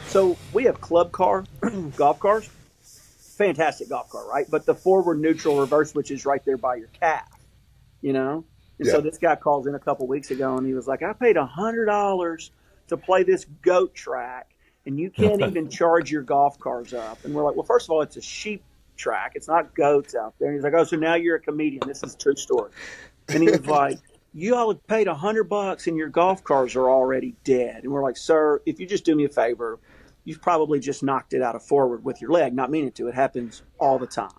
So we have club car golf cars, fantastic golf car, right? But the forward neutral reverse switch is right there by your calf, you know. And Yeah. so this guy calls in a couple weeks ago, and he was like, "I paid $100 to play this goat track, and you can't even charge your golf cars up." And we're like, "Well, first of all, it's a sheep track; it's not goats out there." And he's like, "Oh, so now you're a comedian? This is a true story." And he was like, "You all have paid $100 and your golf cars are already dead." And we're like, "Sir, if you just do me a favor, you've probably just knocked it out of forward with your leg, not meaning to. It happens all the time."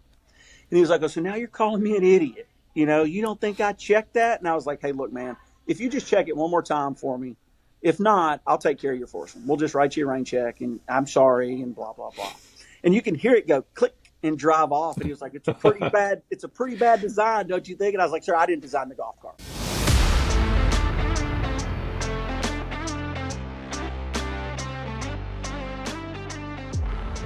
And he was like, "Oh, so now you're calling me an idiot? You don't think I checked that?" And I was like, "Hey, look, man, if you just check it one more time for me, if not, I'll take care of your foursome. We'll just write you a rain check, and I'm sorry, and blah blah blah." And you can hear it go click and drive off. And he was like, It's a pretty bad design, don't you think?" And I was like, "Sir, I didn't design the golf cart."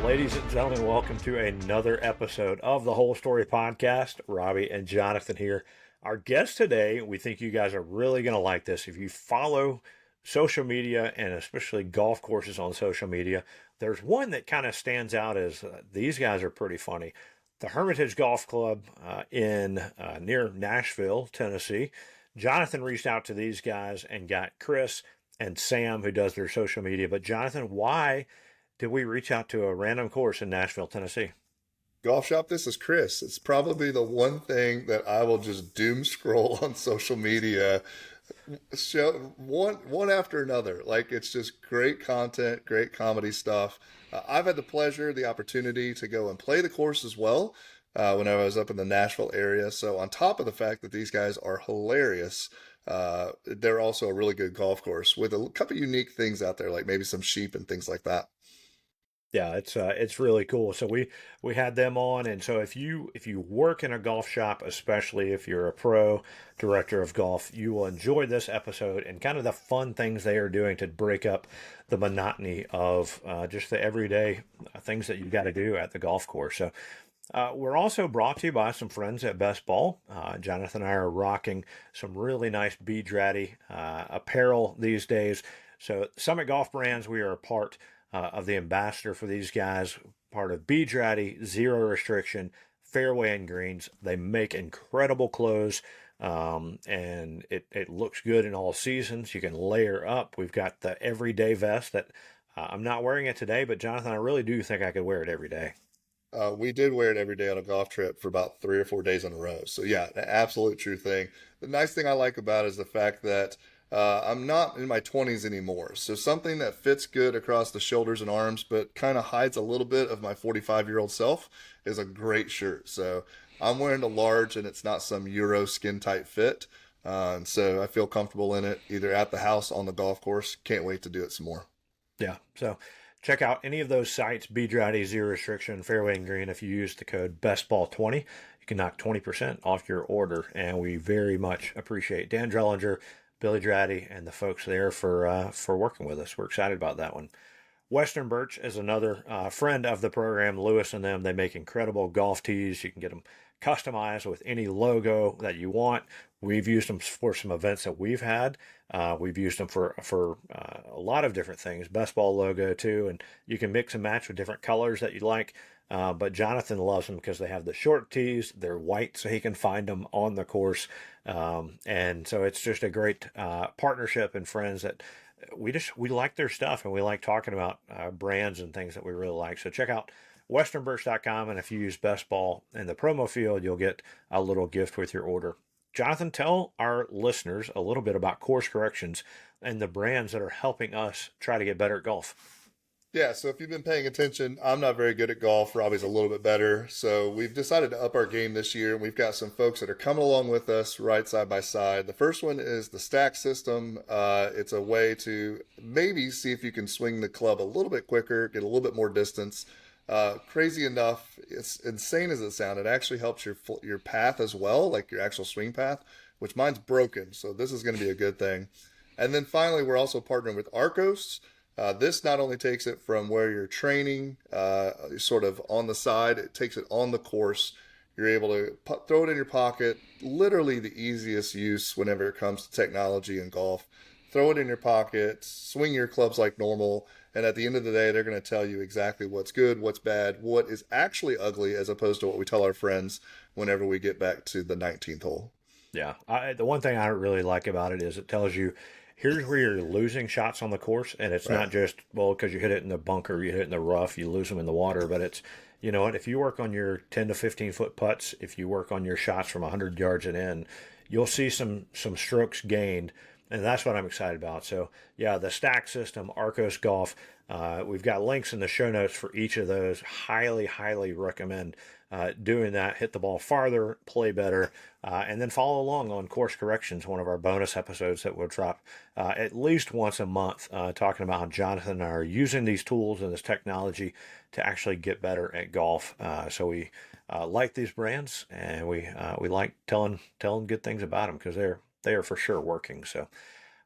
Ladies and gentlemen, welcome to another episode of the Whole Story Podcast. Robbie and Jonathan here. Our guest today, we think you guys are really going to like this. If you follow social media and especially golf courses on social media, there's one that kind of stands out as these guys are pretty funny. The Hermitage Golf Club in near Nashville, Tennessee. Jonathan reached out to these guys and got Chris and Sam, who does their social media. But Jonathan, why did we reach out to a random course in Nashville, Tennessee? Golf shop, this is Chris. It's probably the one thing that I will just doom scroll on social media, show one after another. Like it's just great content, great comedy stuff. I've had the pleasure, the opportunity to go and play the course as well when I was up in the Nashville area. So on top of the fact that these guys are hilarious, they're also a really good golf course with a couple unique things out there, like maybe some sheep and things like that. Yeah, it's really cool. So we had them on, and so if you work in a golf shop, especially if you're a pro director of golf, you will enjoy this episode and kind of the fun things they are doing to break up the monotony of just the everyday things that you've got to do at the golf course. So we're also brought to you by some friends at Best Ball. Jonathan and I are rocking some really nice Beach Ratty apparel these days. So Summit Golf Brands, we are a part of the ambassador for these guys, part of Beach Ratty, Zero Restriction, Fairway and Greens. They make incredible clothes, and it looks good in all seasons. You can layer up. We've got the everyday vest that I'm not wearing it today, but Jonathan, I really do think I could wear it every day. We did wear it every day on a golf trip for about 3 or 4 days in a row. So yeah, an absolute true thing. The nice thing I like about it is the fact that I'm not in my 20s anymore. So something that fits good across the shoulders and arms, but kind of hides a little bit of my 45-year-old self is a great shirt. So I'm wearing a large and it's not some Euro skin tight fit. And so I feel comfortable in it either at the house, on the golf course. Can't wait to do it some more. Yeah. So check out any of those sites, BDRAD, Zero Restriction, Fairway and Green. If you use the code BestBall20, you can knock 20% off your order. And we very much appreciate Dan Drellinger, Billy Draddy, and the folks there for working with us. We're excited about that one. Western Birch is another friend of the program. Lewis and them, they make incredible golf tees. You can get them customized with any logo that you want. We've used them for some events that we've had. We've used them for a lot of different things. Best ball logo too, and you can mix and match with different colors that you like. But Jonathan loves them because they have the short tees. They're white, so he can find them on the course. And so it's just a great partnership and friends that we like their stuff, and we like talking about brands and things that we really like. So check out westernbirch.com, and if you use Best Ball in the promo field, you'll get a little gift with your order. Jonathan, tell our listeners a little bit about Course Corrections and the brands that are helping us try to get better at golf. Yeah, so if you've been paying attention, I'm not very good at golf. Robbie's a little bit better. So we've decided to up our game this year, and we've got some folks that are coming along with us right side by side. The first one is the stack system. It's a way to maybe see if you can swing the club a little bit quicker, get a little bit more distance. Crazy enough, it's insane as it sounds. It actually helps your path as well, like your actual swing path, which mine's broken. So this is going to be a good thing. And then finally, we're also partnering with Arcos. This not only takes it from where you're training, sort of on the side, it takes it on the course. You're able to throw it in your pocket. Literally the easiest use whenever it comes to technology and golf. Throw it in your pocket, swing your clubs like normal, And at the end of the day, they're going to tell you exactly what's good, what's bad, what is actually ugly, as opposed to what we tell our friends whenever we get back to the 19th hole. Yeah. The one thing I really like about it is it tells you here's where you're losing shots on the course. And it's not just, well, because you hit it in the bunker, you hit it in the rough, you lose them in the water. But it's, you know what, if you work on your 10 to 15 foot putts, if you work on your shots from 100 yards and in, you'll see some strokes gained. And that's what I'm excited about. So, yeah, the stack system, Arcos Golf, we've got links in the show notes for each of those. Highly, highly recommend doing that. Hit the ball farther, play better, and then follow along on Course Corrections, one of our bonus episodes that we'll drop at least once a month, talking about how Jonathan and I are using these tools and this technology to actually get better at golf. So we like these brands, and we like telling good things about them because they are for sure working. So,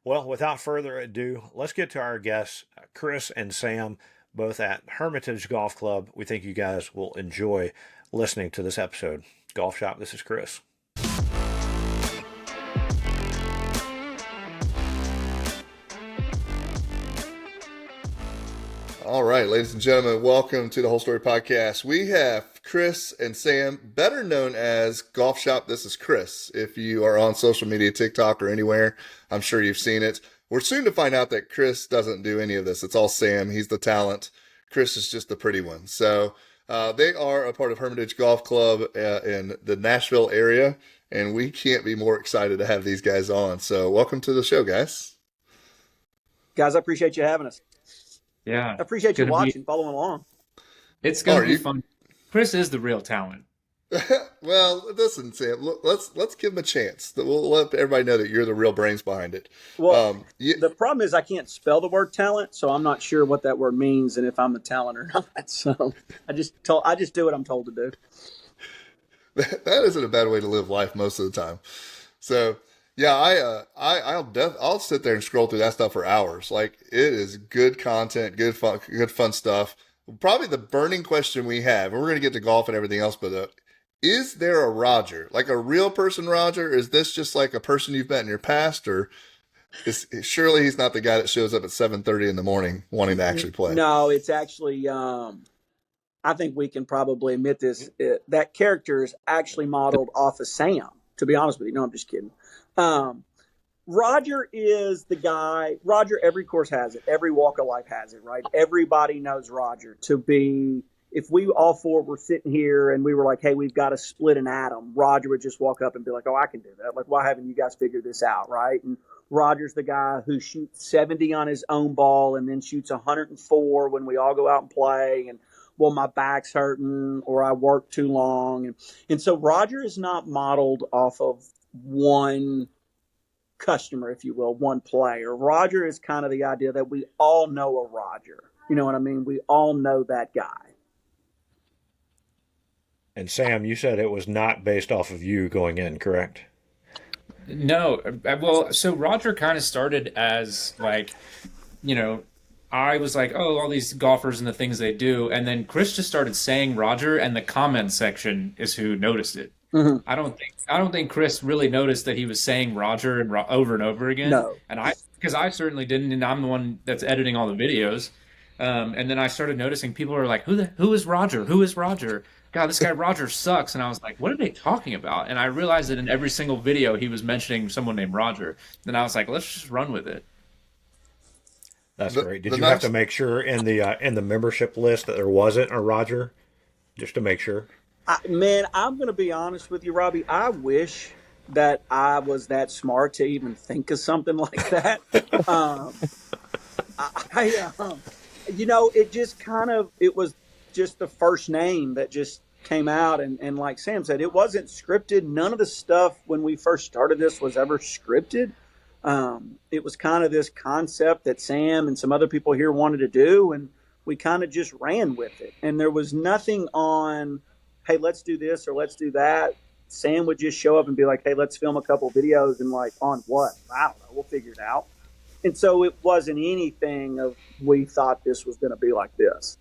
well, without further ado, let's get to our guests, Chris and Sam, both at Hermitage Golf Club. We think you guys will enjoy listening to this episode. Golf Shop, this is Chris. All right, ladies and gentlemen, welcome to the Whole Story Podcast. We have Chris and Sam, better known as Golf Shop. This is Chris. If you are on social media, TikTok or anywhere, I'm sure you've seen it. We're soon to find out that Chris doesn't do any of this. It's all Sam. He's the talent. Chris is just the pretty one. So they are a part of Hermitage Golf Club in the Nashville area, and we can't be more excited to have these guys on. So welcome to the show, guys. Guys, I appreciate you having us. Yeah. I appreciate you watching, following along. It's going to be fun. Chris is the real talent. Well, listen, Sam, let's give him a chance. We'll let everybody know that you're the real brains behind it. Well, the problem is I can't spell the word talent, so I'm not sure what that word means and if I'm a talent or not. So I just do what I'm told to do. That isn't a bad way to live life most of the time. So yeah, I'll sit there and scroll through that stuff for hours. Like, it is good content, good fun stuff. Probably the burning question we have, and we're going to get to golf and everything else, but is there a Roger, like a real person Roger? Is this just like a person you've met in your past, or surely he's not the guy that shows up at 7:30 in the morning wanting to actually play? No, it's actually, I think we can probably admit this. That character is actually modeled off of Sam, to be honest with you. No, I'm just kidding. Roger is the guy. Roger, every course has it. Every walk of life has it, right? Everybody knows Roger to be, if we all four were sitting here and we were like, hey, we've got to split an atom, Roger would just walk up and be like, oh, I can do that. Like, why haven't you guys figured this out, right? And Roger's the guy who shoots 70 on his own ball and then shoots 104 when we all go out and play. And, well, my back's hurting or I worked too long. And so Roger is not modeled off of one customer, if you will, one player. Roger is kind of the idea that we all know a Roger. You know what I mean? We all know that guy. And Sam, you said it was not based off of you going in, correct? No. Well, so Roger kind of started as like, I was like, oh, all these golfers and the things they do. And then Chris just started saying Roger, and the comment section is who noticed it. Mm-hmm. I don't think Chris really noticed that he was saying Roger and over and over again. No. And because I certainly didn't, and I'm the one that's editing all the videos. And then I started noticing people are like, who is Roger? Who is Roger? God, this guy Roger sucks. And I was like, what are they talking about? And I realized that in every single video he was mentioning someone named Roger. Then I was like, let's just run with it. That's great. Did you have to make sure in the membership list that there wasn't a Roger, just to make sure? Man, I'm going to be honest with you, Robbie. I wish that I was that smart to even think of something like that. It was just the first name that just came out. And like Sam said, it wasn't scripted. None of the stuff when we first started this was ever scripted. It was kind of this concept that Sam and some other people here wanted to do, and we kind of just ran with it. And there was nothing on, hey, let's do this or let's do that. Sam would just show up and be like, hey, let's film a couple videos, and like, on what? I don't know. We'll figure it out. And so it wasn't anything of we thought this was going to be like this.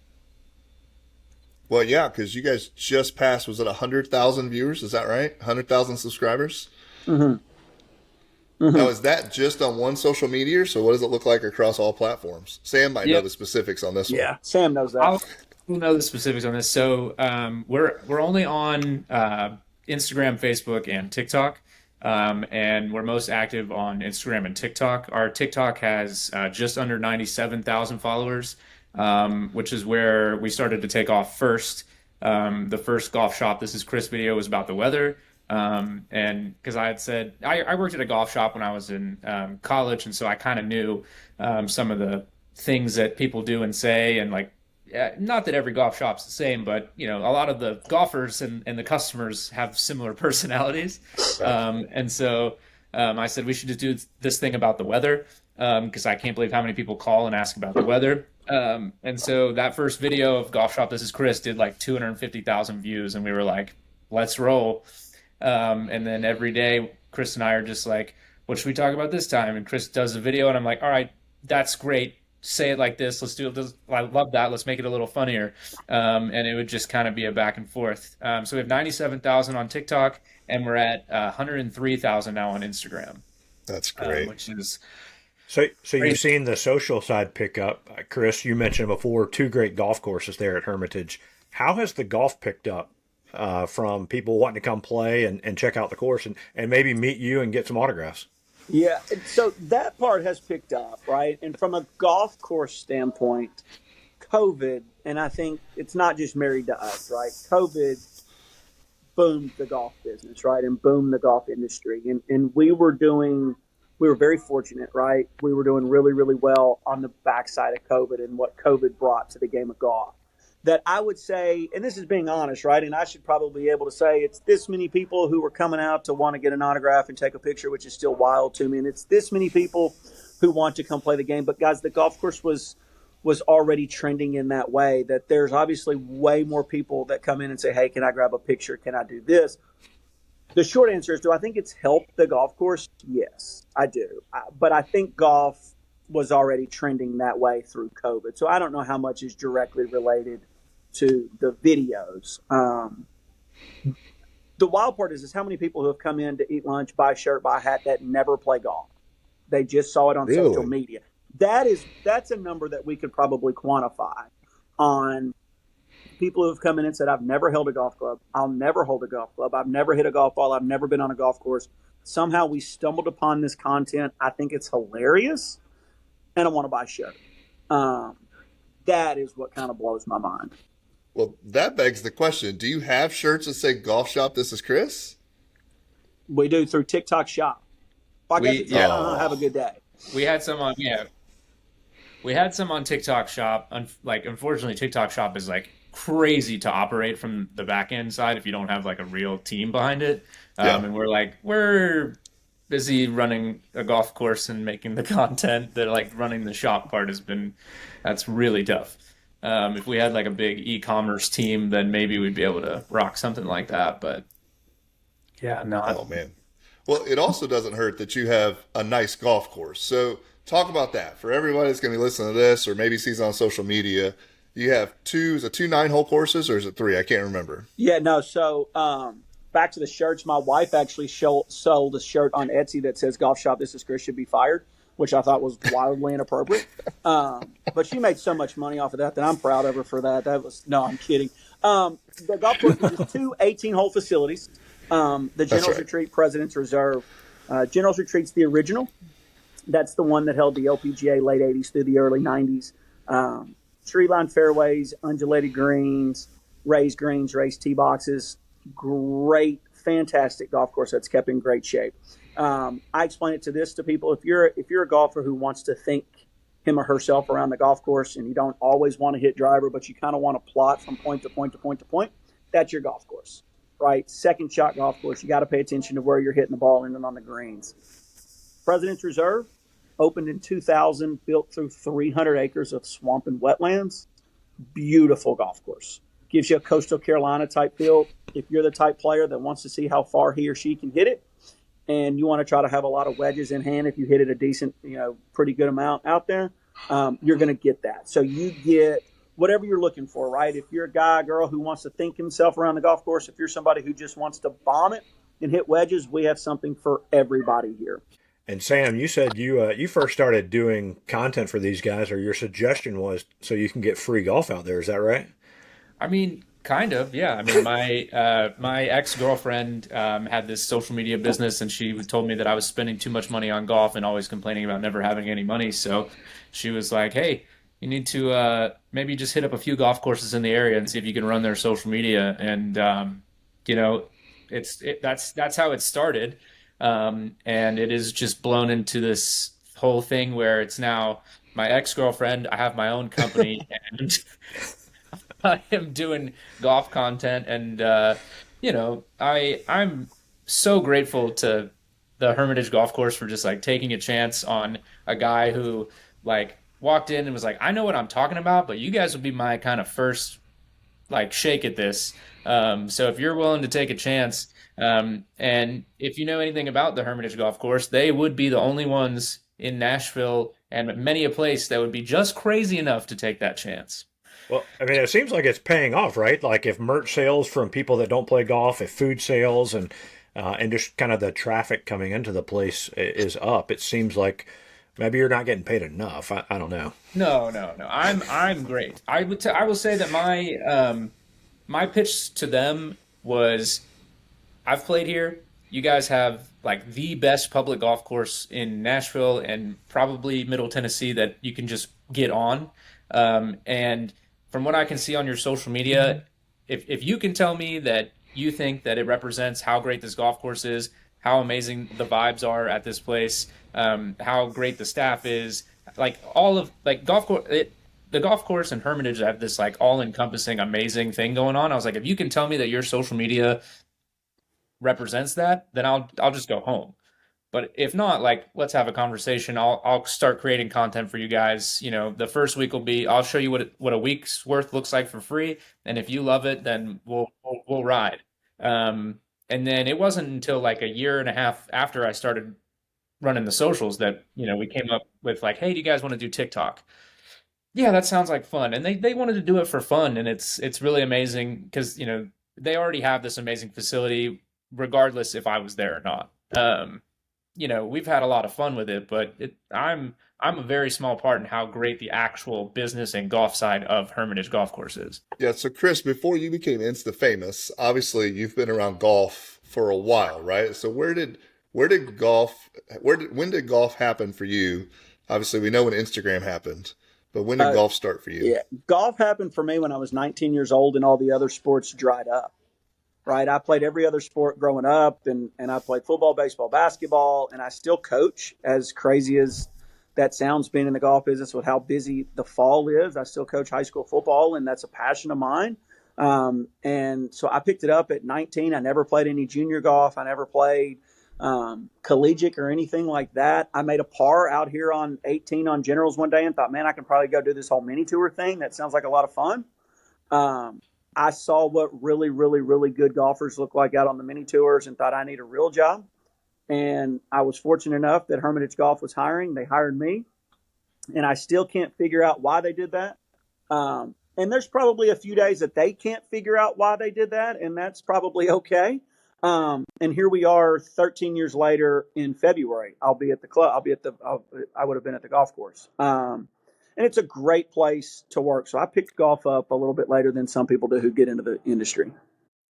Well, yeah, because you guys just passed, was it 100,000 viewers? Is that right? 100,000 subscribers? Mm-hmm. Now, is that just on one social media? So what does it look like across all platforms? Sam might know Yep. the specifics on this one. Yeah, Sam knows that. I'll know the specifics on this. So we're only on Instagram, Facebook, and TikTok, and we're most active on Instagram and TikTok. Our TikTok has just under 97,000 followers, which is where we started to take off first. The first golf shop, This Is Chris video, was about the weather. And because I had said I worked at a golf shop when I was in college, and so I kind of knew some of the things that people do and say, and like, not that every golf shop's the same, but you know, a lot of the golfers and the customers have similar personalities. And so I said we should just do this thing about the weather, because I can't believe how many people call and ask about the weather. And so that first video of Golf Shop This Is Chris did like 250,000 views, and we were like, let's roll. And then every day, Chris and I are just like, what should we talk about this time? And Chris does a video, and I'm like, all right, that's great. Say it like this. Let's do it. I love that. Let's make it a little funnier. And it would just kind of be a back and forth. So we have 97,000 on TikTok, and we're at 103,000 now on Instagram. That's great. Which is So great. you've seen the social side pick up. Chris, you mentioned before 2 great golf courses there at Hermitage. How has the golf picked up from people wanting to come play and check out the course and maybe meet you and get some autographs? Yeah, so that part has picked up, right? And from a golf course standpoint, COVID, and I think it's not just married to us, right? COVID boomed the golf business, right? And boomed the golf industry. And we were very fortunate, right? We were doing really, really well on the backside of COVID and what COVID brought to the game of golf. That I would say, and this is being honest, right? And I should probably be able to say it's this many people who were coming out to want to get an autograph and take a picture, which is still wild to me. And it's this many people who want to come play the game. But guys, the golf course was already trending in that way, that there's obviously way more people that come in and say, hey, can I grab a picture? Can I do this? The short answer is, do I think it's helped the golf course? Yes, I do. But I think golf was already trending that way through COVID. So I don't know how much is directly related to the videos. The wild part is how many people who have come in to eat lunch, buy a shirt, buy a hat that never play golf. They just saw it on social media. That's a number that we could probably quantify on people who have come in and said, I've never held a golf club. I'll never hold a golf club. I've never hit a golf ball. I've never been on a golf course. Somehow we stumbled upon this content. I think it's hilarious, and I want to buy a shirt. That is what kind of blows my mind. Well, that begs the question. Do you have shirts that say Golf Shop This Is Chris? We do through TikTok Shop. I guess it's have a good day. We had some on, we had some on TikTok Shop. Unfortunately, TikTok Shop is like crazy to operate from the back end side if you don't have like a real team behind it. And we're busy running a golf course and making the content. That like running the shop part that's really tough. If we had like a big e-commerce team, then maybe we'd be able to rock something like that. But yeah, no. Oh man. Well, it also doesn't hurt that you have a nice golf course. So talk about that for everybody that's going to be listening to this, or maybe sees it on social media. You have is it 2 9-hole courses, or is it 3? I can't remember. Yeah, no. So back to the shirts. My wife actually sold a shirt on Etsy that says "Golf Shop This Is Chris should be fired," which I thought was wildly inappropriate. But she made so much money off of that I'm proud of her for that. I'm kidding. The golf course is 2 18-hole facilities. The General's Retreat, President's Reserve. General's Retreat's the original. That's the one that held the LPGA late 80s through the early 90s. Tree-lined fairways, undulated greens, raised tee boxes. Great, fantastic golf course that's kept in great shape. I explain it to people. If you're a golfer who wants to think him or herself around the golf course, and you don't always want to hit driver, but you kind of want to plot from point to point to point to point, that's your golf course, right? Second shot golf course. You got to pay attention to where you're hitting the ball in and on the greens. President's Reserve opened in 2000, built through 300 acres of swamp and wetlands. Beautiful golf course. Gives you a Coastal Carolina type feel. If you're the type player that wants to see how far he or she can hit it, and you want to try to have a lot of wedges in hand, if you hit it a decent, pretty good amount out there, you're going to get that. So you get whatever you're looking for, right? If you're a guy, girl who wants to think himself around the golf course, if you're somebody who just wants to bomb it and hit wedges, we have something for everybody here. And Sam, you said you first started doing content for these guys, or your suggestion was so you can get free golf out there. Is that right? I mean, kind of, yeah. I mean, my ex-girlfriend had this social media business, and she told me that I was spending too much money on golf and always complaining about never having any money. So she was like, "Hey, you need to maybe just hit up a few golf courses in the area and see if you can run their social media." And you know, that's how it started, and it is just blown into this whole thing where it's now my ex-girlfriend. I have my own company, and I am doing golf content, and I'm so grateful to the Hermitage Golf Course for just like taking a chance on a guy who like walked in and was like, I know what I'm talking about, but you guys would be my kind of first like shake at this. So if you're willing to take a chance, and if you know anything about the Hermitage Golf Course, they would be the only ones in Nashville and many a place that would be just crazy enough to take that chance. Well, I mean, it seems like it's paying off, right? Like if merch sales from people that don't play golf, if food sales and just kind of the traffic coming into the place is up, it seems like maybe you're not getting paid enough. I don't know. No, no, no. I'm great. I will say that my pitch to them was I've played here. You guys have like the best public golf course in Nashville and probably Middle Tennessee that you can just get on. And from what I can see on your social media, if you can tell me that you think that it represents how great this golf course is, how amazing the vibes are at this place, how great the staff is, like all of like the golf course and Hermitage have this like all-encompassing amazing thing going on. I was like, if you can tell me that your social media represents that, then I'll just go home. But if not, like let's have a conversation. I'll start creating content for you guys. You know, the first week will be I'll show you what a week's worth looks like for free, and if you love it, then we'll ride. And then it wasn't until like a year and a half after I started running the socials that we came up with like, hey, do you guys want to do TikTok? Yeah, that sounds like fun. And they wanted to do it for fun, and it's really amazing because they already have this amazing facility, regardless if I was there or not. We've had a lot of fun with it, but I'm a very small part in how great the actual business and golf side of Hermitage Golf Course is. Yeah, so Chris, before you became Insta famous, obviously you've been around golf for a while, right? So when did golf happen for you? Obviously we know when Instagram happened, but when did golf start for you? Yeah, golf happened for me when I was 19 years old and all the other sports dried up. Right, I played every other sport growing up, and I played football, baseball, basketball, and I still coach. As crazy as that sounds, being in the golf business with how busy the fall is, I still coach high school football, and that's a passion of mine. And so I picked it up at 19. I never played any junior golf. I never played collegiate or anything like that. I made a par out here on 18 on Generals one day and thought, man, I can probably go do this whole mini tour thing. That sounds like a lot of fun. I saw what really, really, really good golfers look like out on the mini tours and thought I need a real job. And I was fortunate enough that Hermitage Golf was hiring. They hired me. And I still can't figure out why they did that. And there's probably a few days that they can't figure out why they did that. And that's probably okay. And here we are 13 years later in February. I'll be at the club. I would have been at the golf course. And it's a great place to work. So I picked golf up a little bit later than some people do who get into the industry.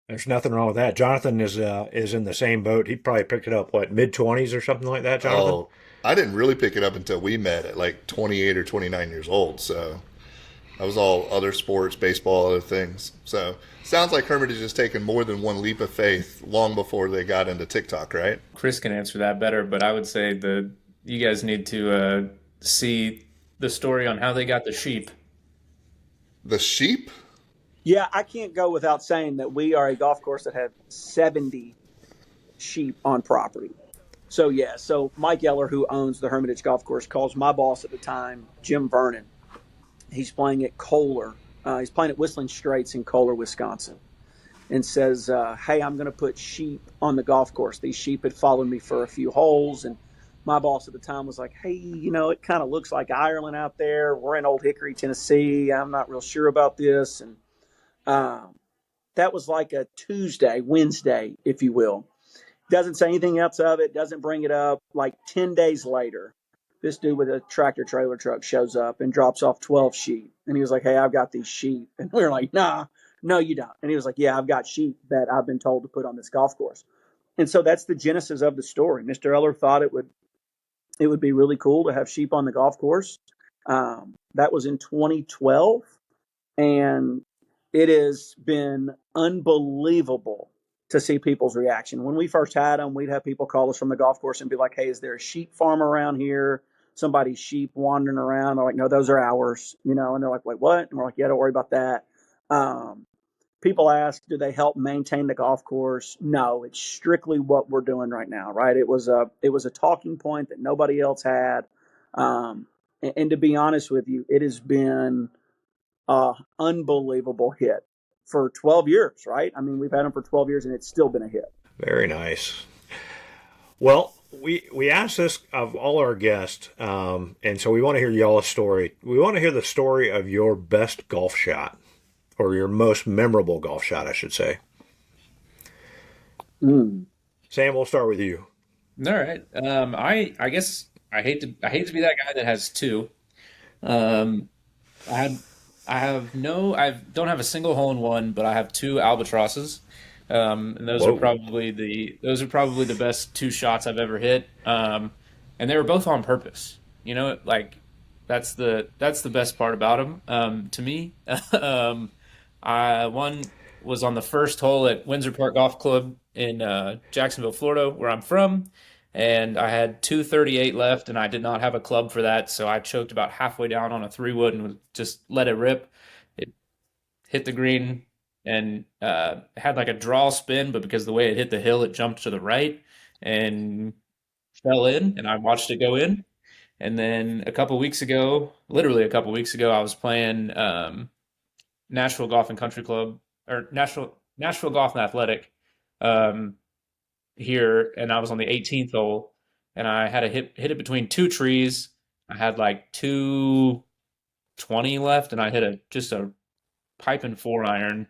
There's nothing wrong with that. Jonathan is in the same boat. He probably picked it up, mid-20s or something like that, Jonathan? Oh, I didn't really pick it up until we met at like 28 or 29 years old. So I was all other sports, baseball, other things. So sounds like Hermitage has taken more than one leap of faith long before they got into TikTok, right? Chris can answer that better, but I would say you guys need to see the story on how they got the sheep. The sheep? Yeah, I can't go without saying that we are a golf course that had 70 sheep on property. So Mike Eller, who owns the Hermitage Golf Course, calls my boss at the time, Jim Vernon. He's playing at Kohler. He's playing at Whistling Straits in Kohler, Wisconsin, and says, hey, I'm going to put sheep on the golf course. These sheep had followed me for a few holes, and my boss at the time was like, hey, it kind of looks like Ireland out there. We're in Old Hickory, Tennessee. I'm not real sure about this. And that was like a Wednesday, if you will. Doesn't say anything else of it, doesn't bring it up. Like 10 days later, this dude with a tractor trailer truck shows up and drops off 12 sheep. And he was like, hey, I've got these sheep. And we were like, nah, no, you don't. And he was like, yeah, I've got sheep that I've been told to put on this golf course. And so that's the genesis of the story. Mr. Eller thought it would be really cool to have sheep on the golf course. That was in 2012. And it has been unbelievable to see people's reaction. When we first had them, we'd have people call us from the golf course and be like, hey, is there a sheep farm around here? Somebody's sheep wandering around. They're like, no, those are ours, and they're like, wait, what? And we're like, yeah, don't worry about that. People ask, do they help maintain the golf course? No, it's strictly what we're doing right now, right? It was a talking point that nobody else had. And to be honest with you, it has been an unbelievable hit for 12 years, right? I mean, we've had them for 12 years and it's still been a hit. Very nice. Well, we asked this of all our guests, and so we want to hear y'all's story. We want to hear the story of your best golf shot, or your most memorable golf shot, I should say. Sam, we'll start with you. All right. I guess I hate to be that guy that has two. I don't have a single hole in one, but I have two albatrosses. And those Whoa. are probably the best two shots I've ever hit. And they were both on purpose. Like that's the best part about them. To me, one was on the first hole at Windsor Park Golf Club in Jacksonville, Florida, where I'm from. And I had 238 left, and I did not have a club for that, so I choked about halfway down on a 3-wood and just let it rip. It hit the green and had like a draw spin, but because the way it hit the hill, it jumped to the right and fell in, and I watched it go in. And then literally a couple weeks ago, I was playing Nashville Golf and Country Club, or Nashville Golf and Athletic. Here, and I was on the 18th hole, and I had hit it between two trees. I had like 220 left, and I hit just a piping 4-iron.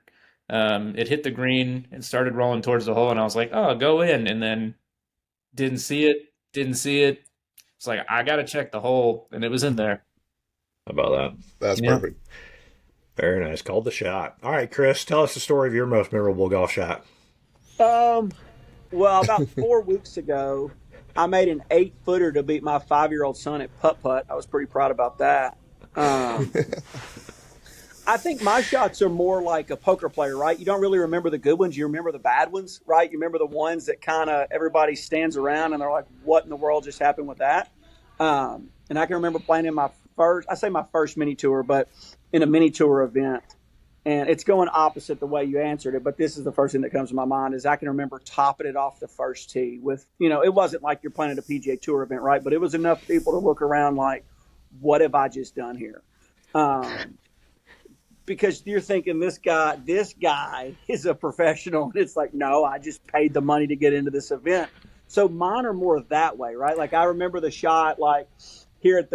It hit the green and started rolling towards the hole, and I was like, oh, go in, and then didn't see it. It's like, I got to check the hole, and it was in there. How about that? That's Yeah. perfect. Very nice. Called the shot. All right, Chris, tell us the story of your most memorable golf shot. Well, about 4 weeks ago, I made an 8-footer to beat my 5-year-old son at putt-putt. I was pretty proud about that. I think my shots are more like a poker player, right? You don't really remember the good ones. You remember the bad ones, right? You remember the ones that kind of everybody stands around and they're like, what in the world just happened with that? And I can remember playing in my first mini tour, but in a mini tour event. And it's going opposite the way you answered it, but this is the first thing that comes to my mind is I can remember topping it off the first tee with, it wasn't like you're playing at a PGA Tour event, right? But it was enough people to look around like, what have I just done here? Because you're thinking this guy is a professional. And it's like, no, I just paid the money to get into this event. So mine are more that way, right? Like I remember the shot, like here at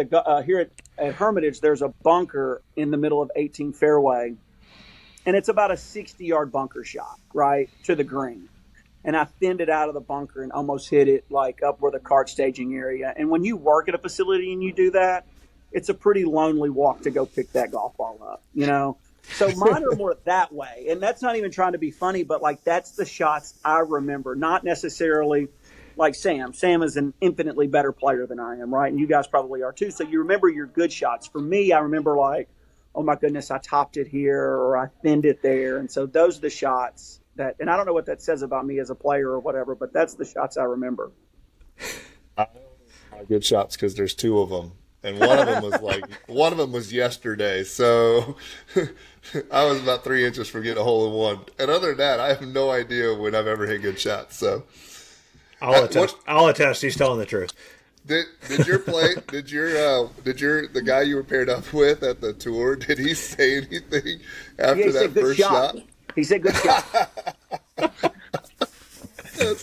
Hermitage, there's a bunker in the middle of 18 fairway. And it's about a 60-yard bunker shot, right, to the green. And I thinned it out of the bunker and almost hit it like up where the kart staging area. And when you work at a facility and you do that, it's a pretty lonely walk to go pick that golf ball up, So mine are more that way. And that's not even trying to be funny, but like that's the shots I remember, not necessarily like Sam. Sam is an infinitely better player than I am, right? And you guys probably are too. So you remember your good shots. For me, I remember like, oh my goodness, I topped it here or I thinned it there. And so those are the shots and I don't know what that says about me as a player or whatever, but that's the shots I remember. I know good shots because there's two of them. And one of them was yesterday. So I was about 3 inches from getting a hole in one. And other than that, I have no idea when I've ever hit good shots. So I'll attest he's telling the truth. Did the guy you were paired up with at the tour, did he say anything after that first shot? He said good shot.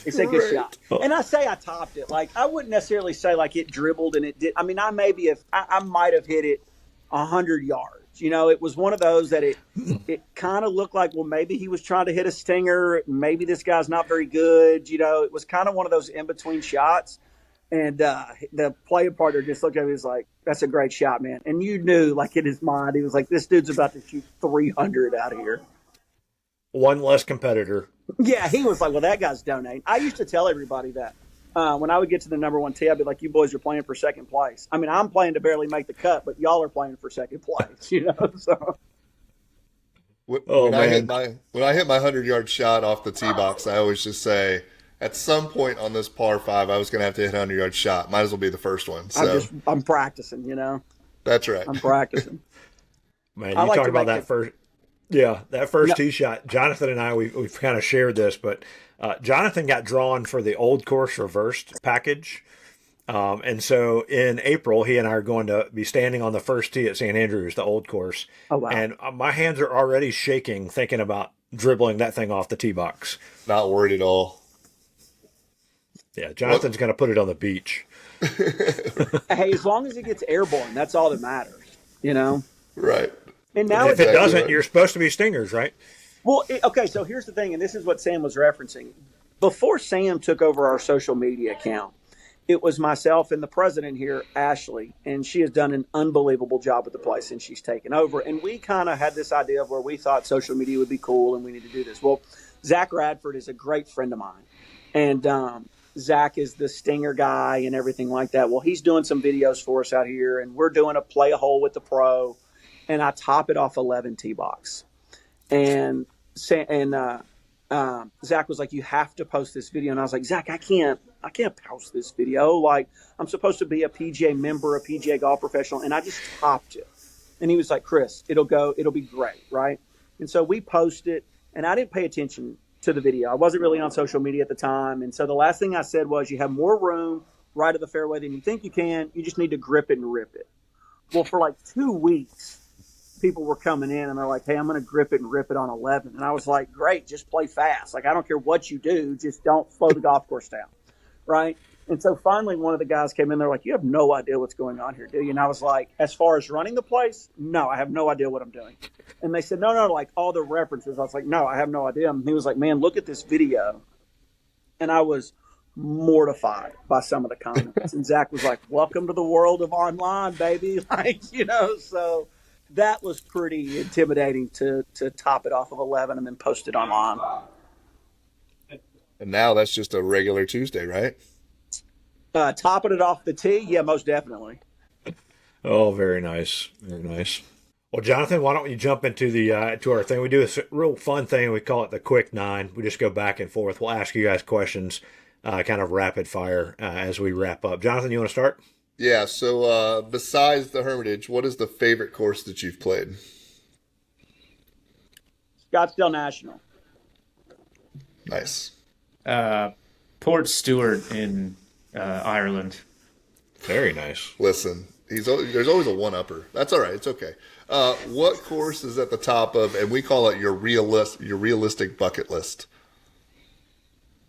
He said good shot. And I say I topped it. Like I wouldn't necessarily say like it dribbled and it did. I mean, I might have hit it 100 yards, You know, it was one of those that it kind of looked like, well, maybe he was trying to hit a stinger. Maybe this guy's not very good. You know, it was kind of one of those in between shots. And the playing partner just looked at me and was like, that's a great shot, man. And you knew, like, in his mind, he was like, this dude's about to shoot 300 out of here. One less competitor. Yeah, he was like, well, that guy's donating. I used to tell everybody that. When I would get to the number one tee, I'd be like, you boys are playing for second place. I mean, I'm playing to barely make the cut, but y'all are playing for second place, you know? So. When I hit my 100-yard shot off the tee box, I always just say, at some point on this par 5, I was going to have to hit a 100-yard shot. Might as well be the first one. So I'm practicing, you know? That's right. I'm practicing. Man, you talk about that first. Yeah, that first tee shot. Jonathan and I, we've kind of shared this, but Jonathan got drawn for the Old Course Reversed package. And so in April, he and I are going to be standing on the first tee at St. Andrews, the Old Course. Oh, wow. And my hands are already shaking thinking about dribbling that thing off the tee box. Not worried at all. Yeah, Jonathan's going to put it on the beach. Hey, as long as it gets airborne, that's all that matters, you know? Right. And now if it doesn't, you're supposed to be stingers, right? Well, okay, so here's the thing, and this is what Sam was referencing. Before Sam took over our social media account, it was myself and the president here, Ashley, and she has done an unbelievable job with the place since she's taken over. And we kind of had this idea of where we thought social media would be cool and we need to do this. Well, Zach Radford is a great friend of mine. And Zach is the stinger guy and everything like that. Well, he's doing some videos for us out here, and we're doing a play a hole with the pro, and I top it off 11 tee box. And Zach was like, you have to post this video. And I was like, Zach, I can't post this video. Like, I'm supposed to be a PGA member, a PGA golf professional, and I just topped it. And he was like, Chris, it'll be great, right? And so we posted, and I didn't pay attention to the video. I wasn't really on social media at the time. And so the last thing I said was, you have more room right of the fairway than you think you can. You just need to grip it and rip it. Well, for like 2 weeks, people were coming in and they're like, hey, I'm going to grip it and rip it on 11. And I was like, great, just play fast. Like, I don't care what you do, just don't slow the golf course down, right? And so finally one of the guys came in, they're like, you have no idea what's going on here, do you? And I was like, as far as running the place, no, I have no idea what I'm doing. And they said, no, like all the references. I was like, no, I have no idea. And he was like, man, look at this video. And I was mortified by some of the comments. And Zach was like, welcome to the world of online, baby. Like, you know, so that was pretty intimidating to top it off of 11 and then post it online. And now that's just a regular Tuesday, right? Topping it off the tee, yeah, most definitely. Oh, very nice, very nice. Well, Jonathan, why don't you jump into to our thing? We do this real fun thing. We call it the Quick Nine. We just go back and forth. We'll ask you guys questions, kind of rapid fire as we wrap up. Jonathan, you want to start? Yeah. So besides the Hermitage, what is the favorite course that you've played? Scottsdale National. Nice. Port Stewart in Ireland. Very nice. Listen, there's always a one-upper. That's all right. It's okay. What course is at the top of, and we call it your realistic bucket list?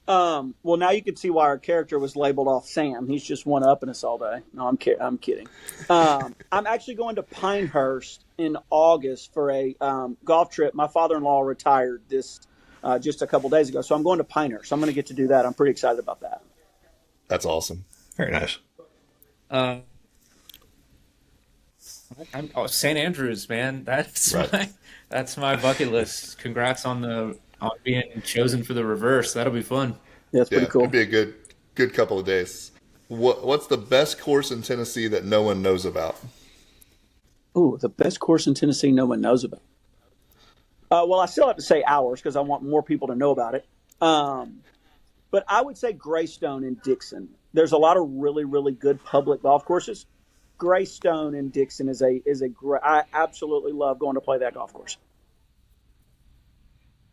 Well, now you can see why our character was labeled off Sam. He's just one-upping us all day. No, I'm kidding. I'm actually going to Pinehurst in August for a golf trip. My father-in-law retired this just a couple days ago, so I'm going to Pinehurst. I'm going to get to do that. I'm pretty excited about that. That's awesome. Very nice. St. Andrews, man. That's right. That's my bucket list. Congrats on being chosen for the reverse. That'll be fun. That's pretty cool. It'd be a good couple of days. What's the best course in Tennessee that no one knows about? Ooh, the best course in Tennessee no one knows about. Well, I still have to say ours because I want more people to know about it. But I would say Greystone and Dixon. There's a lot of really, really good public golf courses. Greystone and Dixon is a great. I absolutely love going to play that golf course.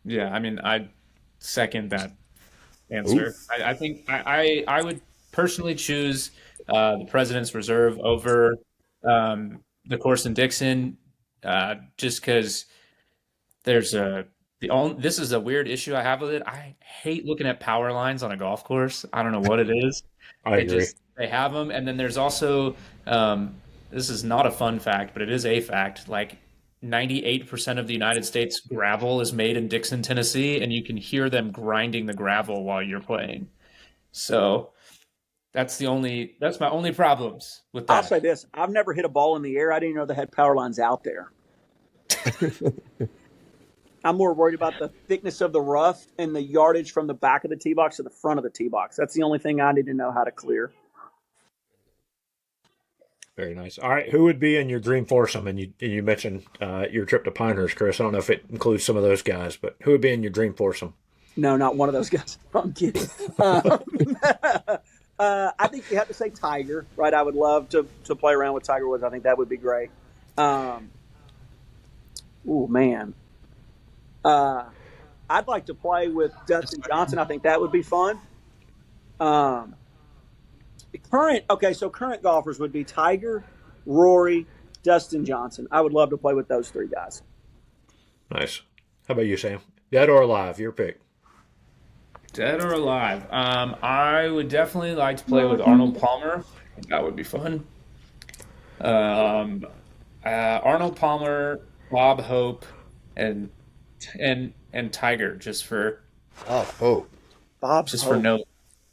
Yeah, I mean, I second that answer. I think I would personally choose the President's Reserve over the course in Dixon, just because this is a weird issue I have with it. I hate looking at power lines on a golf course. I don't know what it is. I agree. They have them, and then there's also this is not a fun fact, but it is a fact. Like 98% of the United States gravel is made in Dixon, Tennessee, and you can hear them grinding the gravel while you're playing. So that's my only problems with I'll that. say this: I've never hit a ball in the air. I didn't know they had power lines out there. I'm more worried about the thickness of the rough and the yardage from the back of the tee box to the front of the tee box. That's the only thing I need to know how to clear. Very nice. All right, who would be in your dream foursome? And you mentioned your trip to Pinehurst, Chris. I don't know if it includes some of those guys, but who would be in your dream foursome? No, not one of those guys. I'm kidding. I think you have to say Tiger, right? I would love to play around with Tiger Woods. I think that would be great. Oh, man. I'd like to play with Dustin Johnson. I think that would be fun. Current golfers would be Tiger, Rory, Dustin Johnson. I would love to play with those three guys. Nice. How about you, Sam? Dead or alive? Your pick. Dead or alive? I would definitely like to play with Arnold Palmer. That would be fun. Arnold Palmer, Bob Hope, and Tiger, just for Hope. Bob's just Hope. for no.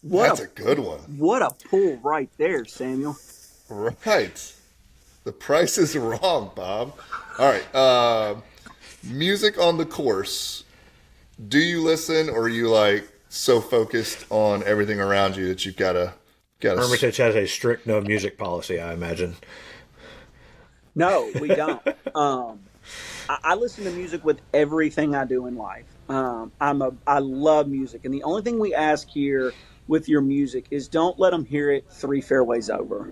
That's a good one. What a pull right there, Samuel. Right. The price is wrong, Bob. All right. Music on the course. Do you listen, or are you like so focused on everything around you that you've got to? Hermitage has a strict no music policy, I imagine. No, we don't. I listen to music with everything I do in life. I love music, and the only thing we ask here with your music is don't let them hear it 3 fairways over,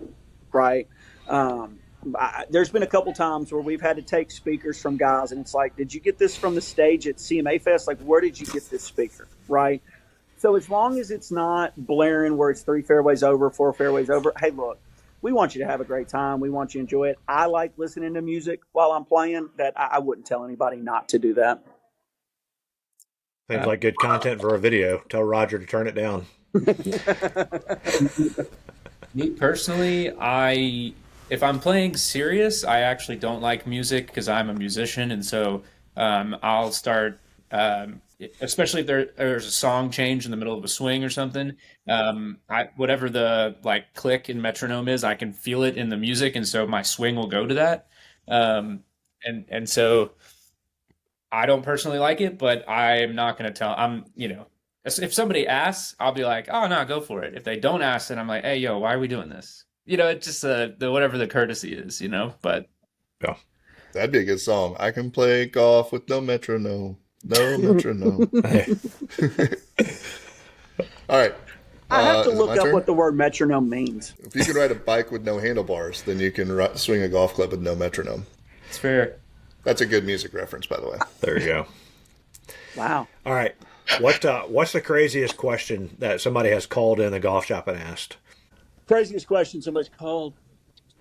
right? There's been a couple times where we've had to take speakers from guys, and it's like, did you get this from the stage at CMA Fest? Like, where did you get this speaker, right? So as long as it's not blaring where it's 3 fairways over, 4 fairways over, hey, look, we want you to have a great time. We want you to enjoy it. I like listening to music while I'm playing. That I wouldn't tell anybody not to do that. Seems like good content for a video. Tell Roger to turn it down. Me personally, if I'm playing serious, I actually don't like music because I'm a musician, and so I'll start, especially if there's a song change in the middle of a swing or something. Whatever the like click and metronome is, I can feel it in the music, and so my swing will go to that. And so I don't personally like it, but I'm not going to tell. If somebody asks, I'll be like, oh, no, go for it. If they don't ask, then I'm like, hey, yo, why are we doing this? It's just the whatever the courtesy is, but. Yeah. That'd be a good song. I can play golf with no metronome. No metronome. All right. I have to is it look my up turn? what the word metronome means. If you can ride a bike with no handlebars, then you can swing a golf club with no metronome. It's fair. That's a good music reference, by the way. There you go. Wow. All right. What's the craziest question that somebody has called in the golf shop and asked? Craziest question somebody's called.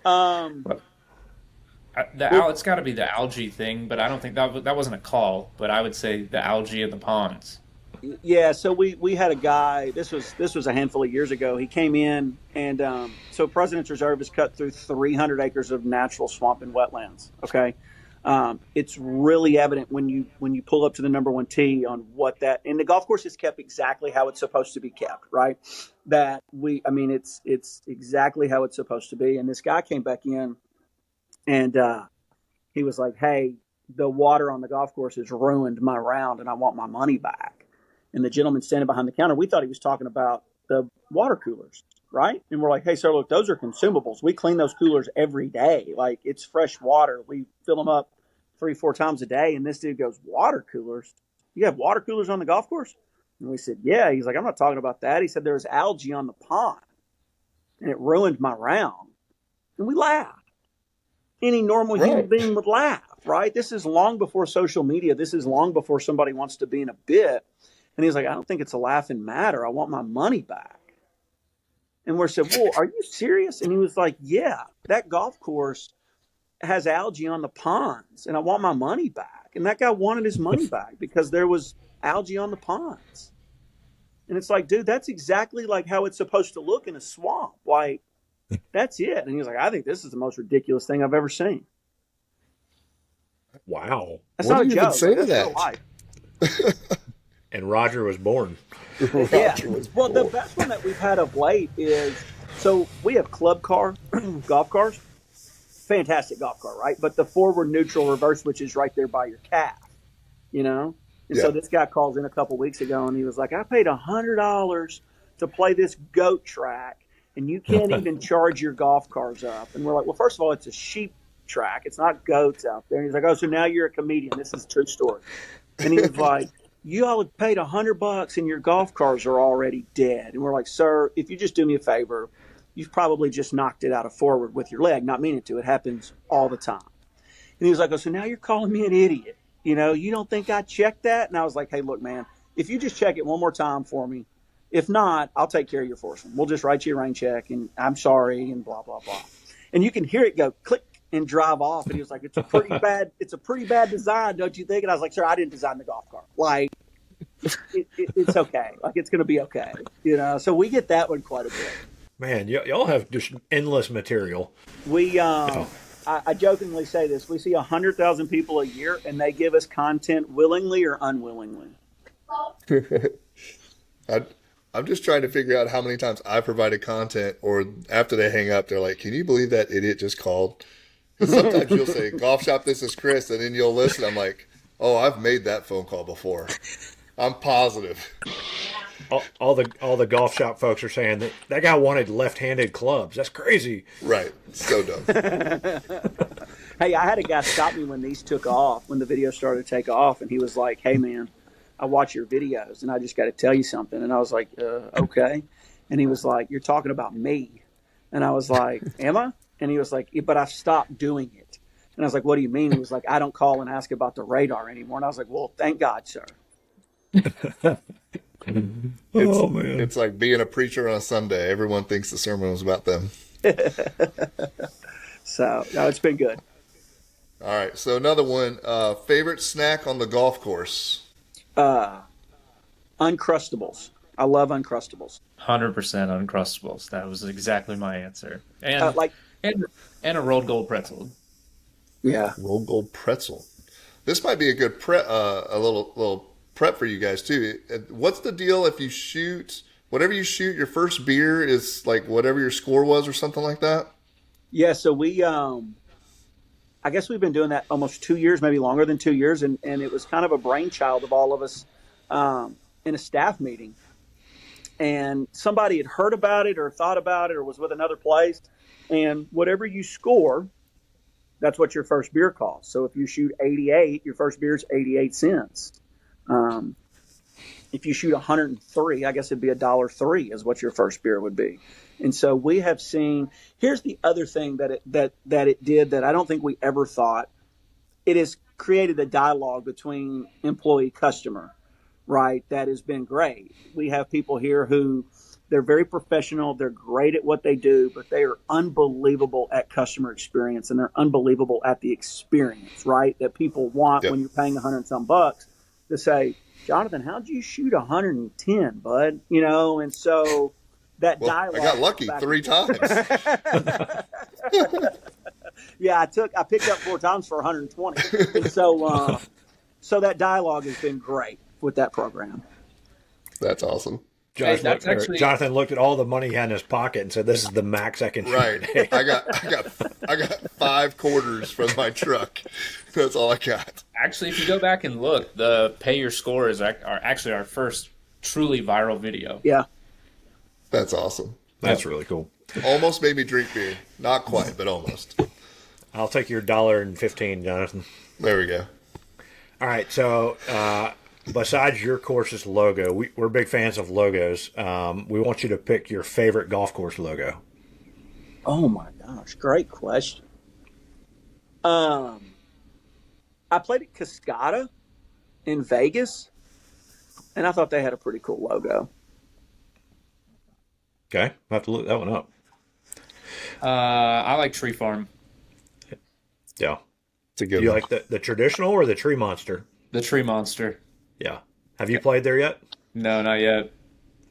It's got to be the algae thing, but I don't think that wasn't a call. But I would say the algae in the ponds. Yeah, so we had a guy. This was a handful of years ago. He came in, and so President's Reserve is cut through 300 acres of natural swamp and wetlands. Okay, it's really evident when you pull up to the number 1 tee on what that, and the golf course is kept exactly how it's supposed to be kept, right? It's exactly how it's supposed to be. And this guy came back in, and he was like, "Hey, the water on the golf course has ruined my round, and I want my money back." And the gentleman standing behind the counter, we thought he was talking about the water coolers, right? And we're like, "Hey, sir, look, those are consumables. We clean those coolers every day. Like, it's fresh water. We fill them up 3-4 times a day." And this dude goes, "Water coolers? You have water coolers on the golf course?" And we said, "Yeah." He's like, "I'm not talking about that." He said, "There was algae on the pond, and it ruined my round." And we laughed. Any normal human being would laugh, right? This is long before social media. This is long before somebody wants to be in a bit. And he's like, "I don't think it's a laughing matter. I want my money back." And we said, "Well, are you serious?" And he was like, "Yeah, that golf course has algae on the ponds, and I want my money back." And that guy wanted his money back because there was algae on the ponds. And it's like, dude, that's exactly like how it's supposed to look in a swamp. Like, that's it. And he was like, "I think this is the most ridiculous thing I've ever seen." Wow. That's What not do a you even joke. say Like, to that's real that? life. And Roger was born. Yeah. Roger was Well, the bored. best one that we've had of late is so we have club car golf cars. Fantastic golf car, right? But the forward neutral reverse switch is right there by your calf, you know? And Yeah. so this guy calls in a couple weeks ago and he was like, I paid $100 to play this goat track and you can't even charge your golf cars up. And we're like, well, first of all, it's a sheep track. It's not goats out there. And he's like, oh, so now you're a comedian. This is a true story. And he was like, you all have paid $100 and your golf cars are already dead. And we're like, sir, if you just do me a favor, you've probably just knocked it out of forward with your leg, not meaning to. It happens all the time. And he was like, oh, so now you're calling me an idiot. You know, you don't think I checked that? And I was like, hey, look, man, if you just check it one more time for me, if not, I'll take care of your foursome. We'll just write you a rain check and I'm sorry and blah, blah, blah. And you can hear it go click and drive off. And he was like, it's a pretty bad design, don't you think? And I was like, sir, I didn't design the golf cart. Like, it's okay. Like, it's going to be okay. You know, so we get that one quite a bit. Man, y'all have just endless material. We, I jokingly say this: we see 100,000 people a year, and they give us content willingly or unwillingly. I'm just trying to figure out how many times I provided content, or after they hang up, they're like, "Can you believe that idiot just called?" Sometimes you'll say, "Golf shop, this is Chris," and then you'll listen. I'm like, "Oh, I've made that phone call before." I'm positive. All the golf shop folks are saying that guy wanted left-handed clubs. That's crazy. Right. So dumb. Hey, I had a guy stop me when these took off, when the video started to take off, and he was like, hey, man, I watch your videos, and I just got to tell you something. And I was like, okay. And he was like, you're talking about me. And I was like, am I? And he was like, yeah, but I've stopped doing it. And I was like, what do you mean? He was like, I don't call and ask about the radar anymore. And I was like, well, thank God, sir. Oh, man. It's like being a preacher on a Sunday. Everyone thinks the sermon was about them. So, no, it's been good. All right. So another one. Favorite snack on the golf course? Uncrustables. I love Uncrustables. 100% Uncrustables. That was exactly my answer. And Like, and a rolled gold pretzel. yeah. Rolled gold pretzel. This might be a good a little prep for you guys too. What's the deal if you shoot whatever you shoot? Your first beer is like whatever your score was, or something like that. Yeah, so we, I guess we've been doing that almost 2 years, maybe longer than 2 years, and it was kind of a brainchild of all of us in a staff meeting. And somebody had heard about it or thought about it or was with another place, and whatever you score, that's what your first beer costs. So if you shoot 88, your first beer is 88 cents. If you shoot 103, I guess it'd be $1.03 is what your first beer would be. And so we have seen. Here's the other thing that it did that I don't think we ever thought. It has created a dialogue between employee customer, right? That has been great. We have people here who they're very professional. They're great at what they do, but they are unbelievable at customer experience, and they're unbelievable at the experience, right? That people want when you're paying $100 and some bucks to say, Jonathan, how'd you shoot 110, bud? You know, and so that dialogue. I got lucky 3 times. Yeah, I picked up 4 times for 120, and so that dialogue has been great with that program. That's awesome. Jonathan looked at all the money he had in his pocket and said, "This is the max I can shoot." Right. I got 5 quarters from my truck. That's all I got. Actually, if you go back and look, the Pay Your Score are actually our first truly viral video. Yeah. That's awesome. That's really cool. Almost made me drink beer. Not quite, but almost. I'll take your $1.15, Jonathan. There we go. All right, so besides your course's logo, we're big fans of logos. We want you to pick your favorite golf course logo. Oh my gosh, great question. I played at Cascada in Vegas, and I thought they had a pretty cool logo. Okay, I'll have to look that one up. I like Tree Farm. Yeah. It's a good Do you one. like the traditional or the Tree Monster? The Tree Monster. Yeah. Have you played there yet? No, not yet.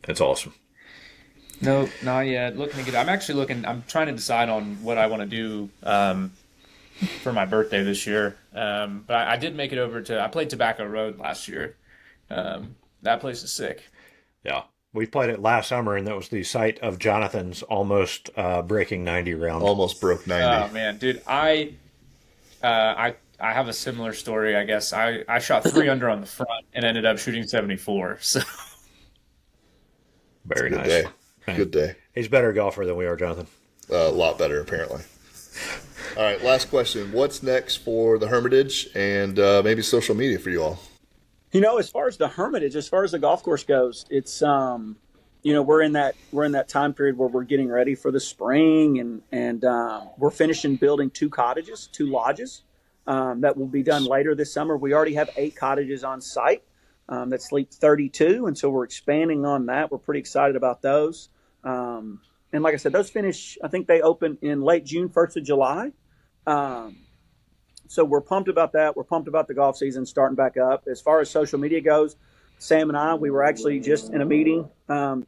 It's awesome. No, not yet. Looking to get. I'm actually looking. I'm trying to decide on what I want to do for my birthday this year. But I did make it over to. I played Tobacco Road last year. That place is sick. Yeah. We played it last summer, and that was the site of Jonathan's almost breaking 90 round. Almost broke 90. Oh man, dude, I have a similar story. I guess I shot 3 under on the front and ended up shooting 74. So Very Good nice. day. Man, Good day. he's a better golfer than we are, Jonathan. A lot better, apparently. All right, last question. What's next for the Hermitage and maybe social media for you all? As far as the Hermitage, as far as the golf course goes, it's we're in that time period where we're getting ready for the spring, and we're finishing building 2 cottages, 2 lodges that will be done later this summer. We already have 8 cottages on site that sleep 32, and so we're expanding on that. We're pretty excited about those. And like I said, those finish. I think they open in late June, 1st of July. So we're pumped about that. We're pumped about the golf season starting back up. As far as social media goes, Sam and I, we were actually just in a meeting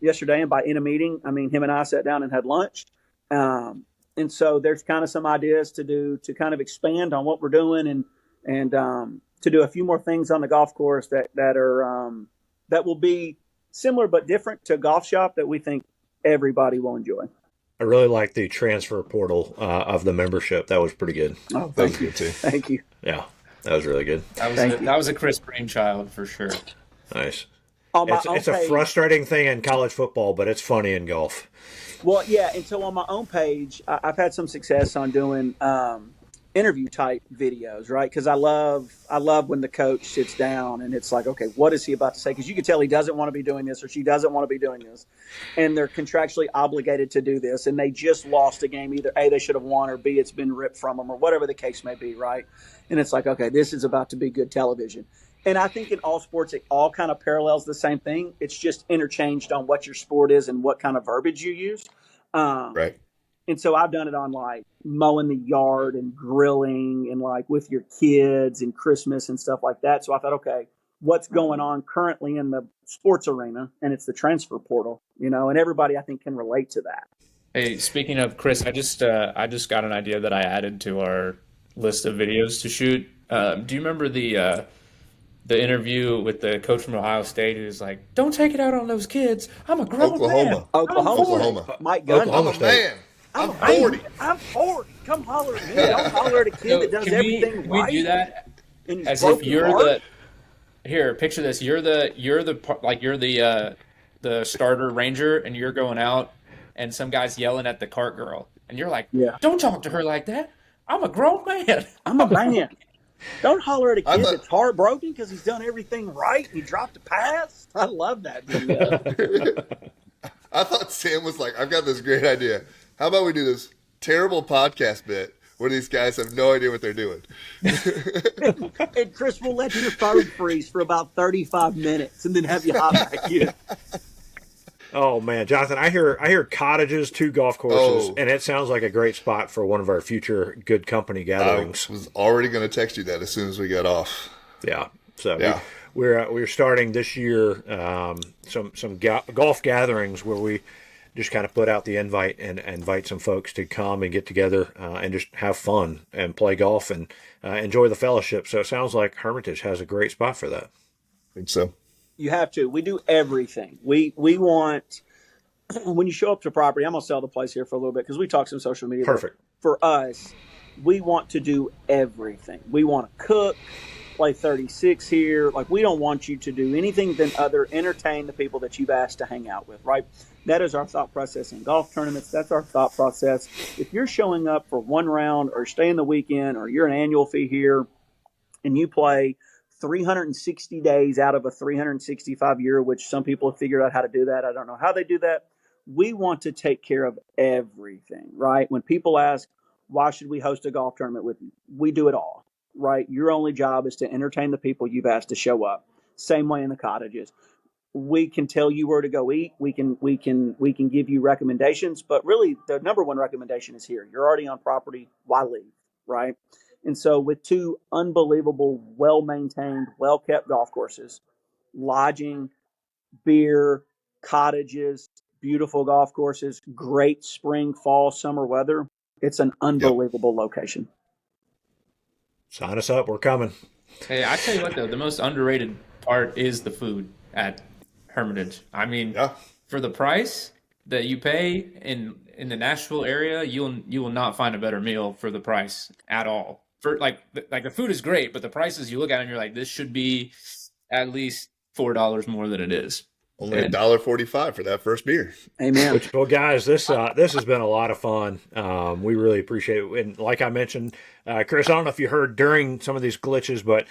yesterday, and by in a meeting, I mean him and I sat down and had lunch. And so there's kind of some ideas to kind of expand on what we're doing, and to do a few more things on the golf course that will be similar but different to Golf Shop that we think everybody will enjoy. I really like the transfer portal of the membership. That was pretty good. Oh, That was thank you. good, too. Thank you. Yeah, that was really good. that was a Chris brainchild for sure. Nice. On my own It's a page- frustrating thing in college football, but it's funny in golf. Well, yeah, and so on my own page, I've had some success on doing interview type videos, right? Because I love when the coach sits down and it's like, okay, what is he about to say? Because you can tell he doesn't want to be doing this or she doesn't want to be doing this, and they're contractually obligated to do this, and they just lost a game. Either A, they should have won, or B, it's been ripped from them, or whatever the case may be, right? And it's like, okay, this is about to be good television. And I think in all sports, it all kind of parallels the same thing. It's just interchanged on what your sport is and what kind of verbiage you use. Right. And so I've done it on like mowing the yard and grilling and like with your kids and Christmas and stuff like that. So I thought, okay, what's going on currently in the sports arena? And it's the transfer portal, and everybody I think can relate to that. Hey, speaking of Chris, I just got an idea that I added to our list of videos to shoot. Do you remember the interview with the coach from Ohio State who's like, "Don't take it out on those kids. I'm a grown Oklahoma. man. Oklahoma. Mike Gunn. I'm a man. I'm 40. I'm 40. Come holler at me. Don't holler at a kid So that does can everything can right. we do that And he's as if broken you're heart. here? Picture this. You're the starter ranger, and you're going out, and some guy's yelling at the cart girl, and you're like, Yeah. "Don't talk to her like that. I'm a grown man." I'm a man. Don't holler at a I kid thought- that's heartbroken because he's done everything right and he dropped a pass. I love that video. I thought Sam was like, I've got this great idea. How about we do this terrible podcast bit where these guys have no idea what they're doing? And Chris will let your phone freeze for about 35 minutes and then have you hop back in. Oh man, Jonathan, I hear cottages, 2 golf courses, Oh. and it sounds like a great spot for one of our future good company I gatherings. was already going to text you that as soon as we got off. Yeah. So Yeah. we're starting this year some golf gatherings where we just kind of put out the invite and invite some folks to come and get together and just have fun and play golf and enjoy the fellowship. So it sounds like Hermitage has a great spot for that. I think so. You have to. We do everything. We want, when you show up to property, I'm going to sell the place here for a little bit because we talk some social media. Perfect. For us, we want to do everything. We want to cook, play 36 here. Like, we don't want you to do anything than other entertain the people that you've asked to hang out with, right? That is our thought process in golf tournaments. That's our thought process. If you're showing up for one round or staying the weekend or you're an annual fee here and you play 360 days out of a 365 year, which some people have figured out how to do that. I don't know how they do that. We want to take care of everything, right? When people ask, why should we host a golf tournament with you? We do it all, right? Your only job is to entertain the people you've asked to show up. Same way in the cottages. We can tell you where to go eat. We can give you recommendations, but really the number one recommendation is here. You're already on property. Why leave, right? And so with 2 unbelievable, well-maintained, well-kept golf courses, lodging, beer, cottages, beautiful golf courses, great spring, fall, summer weather, it's an unbelievable location. Sign us up. We're coming. Hey, I tell you what though, the most underrated part is the food at Hermitage. I mean, Yeah. for the price that you pay in the Nashville area, you will not find a better meal for the price at all. For like the food is great, but the prices you look at and you're like, this should be at least $4 more than it is. Only And $1.45 for that first beer. Amen. Well, guys, this has been a lot of fun. We really appreciate it. And like I mentioned, Chris, I don't know if you heard during some of these glitches, but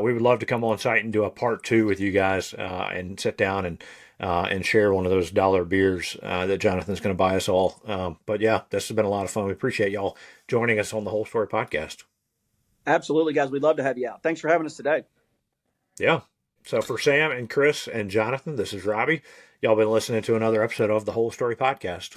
we would love to come on site and do a part 2 with you guys and sit down and share one of those dollar beers that Jonathan's going to buy us all. But yeah, this has been a lot of fun. We appreciate y'all joining us on the Whole Story Podcast. Absolutely, guys. We'd love to have you out. Thanks for having us today. Yeah. So for Sam and Chris and Jonathan, this is Robbie. Y'all been listening to another episode of the Whole Story Podcast.